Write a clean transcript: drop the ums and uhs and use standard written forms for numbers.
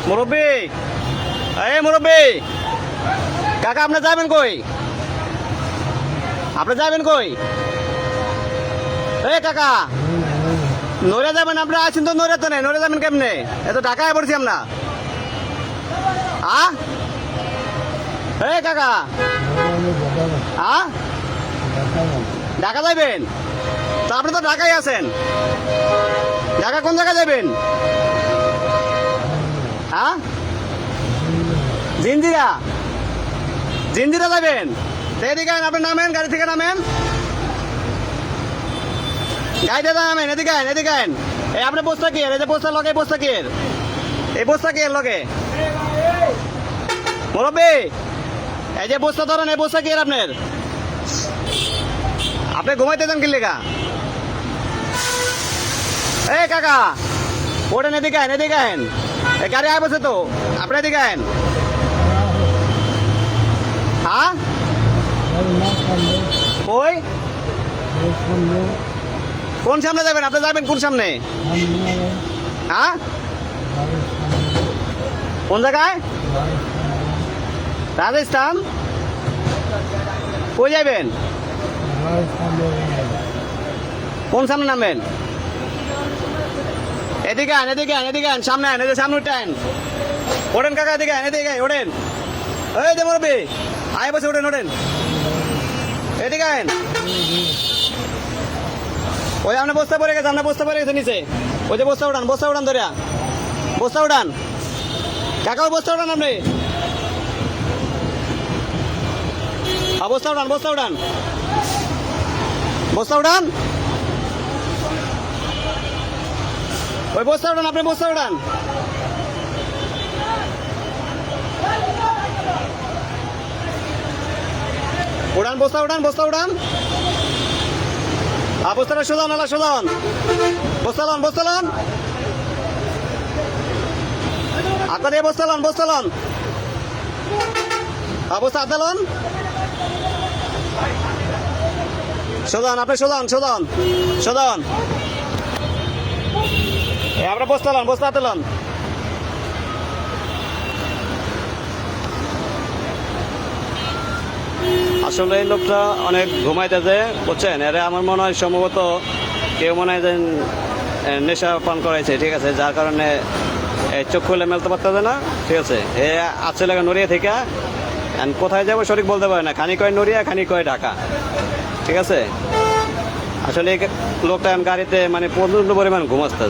মুরব্বী, এই মুরব্বী, কাকা আপনি যাবেন কই? আপনি যাবেন কই? এই কাকা, নড়ে যাবেন? আপনি আছেন তো নড়ে, তো নেই, নড়ে যাবেন কেমনে? এত ঢাকায় পড়ছি আমরা। আ এই কাকা, আ ঢাকা যাবেন? তো আপনি তো ঢাকায় আছেন। ঢাকা কোন জায়গায় যাবেন? হ্যাঁ, জিঞ্জিরা। জিঞ্জিরা যাবেন? এদিকে আইন, আপনি নামেন, গাড়ি থেকে নামেন, গাড়িতে নামেন, এদিকে আইন, এদিকে আইন। এই আপনি বস্তা কি? এই যে বস্তা লগে, বস্তা কি? এই বস্তা কি লগে? মুরব্বী, এই যে বস্তা ধরেন, এই বস্তা কি আপনার? আপনি ঘুমাইতে যান কি লেগা? এই কাকা ওঠেন, এদিকে আইন, এদিকে আইন। এই গাড়ি আয় বসে তো, আপনি এদিকে আইন। হ্যাঁ, ওই কোন সামনে যাবেন? আপনি যাবেন কোন সামনে? হ্যাঁ, কোন জায়গায়? রাজস্থান? কই যাবেন? কোন সামনে নামবেন? এদিকে আন, এদিকে আন, এদিকে আন, সামনে আন, এই যে সামনে উঠেন। ওঠেন কাকা, এদিকে আন, এদিকে আন, ওঠেন। এই যে মুরব্বী, আয় বসে ওঠেন, ওঠেন, এদিকে আন। ওই আপনি বস্তা পড়ে গেছে, আপনার বস্তা পড়ে গেছে নিচে। ওই যে বস্তা উঠান, বস্তা উঠান, ধরিয়া বস্তা উঠান। কাকা ওই বস্তা উঠান আপনি। বস্তা উঠান, বস্তা উঠান, বস্তা উঠান। ওই বস্তা উঠান, আপনি বস্তা উঠান। উঠান, বস্তা উঠান, বস্তা উঠান। বস্তাটা সোজান, আলা সোজান। বস্তা লন, বস্তা লন। আপনার দিয়ে বস্তা লন, বস্তা লন। বস্তা হাতে লন। সোজান, আপনি সোজান, সোজান, সোজান। আমরা বস্তা লন, বস্তা হাতে লন। আসলে এই লোকটা অনেক ঘুমাইতেছে, বুঝছেন? এরা আমার মনে হয় সম্ভবত কেউ মনে হয় যে নেশা পান করাইছে, ঠিক আছে, যার কারণে চোখ খুলে মেলতে পারতেছে না, ঠিক আছে। এ আছে লাগা নড়িয়া থেকে কোথায় যাবো সঠিক বলতে পারে না, খানি কয় নড়িয়া, খানি কয় ঢাকা, ঠিক আছে। আসলে এই লোকটা গাড়িতে মানে প্রচন্ড পরিমাণ ঘুমাচ্ছে।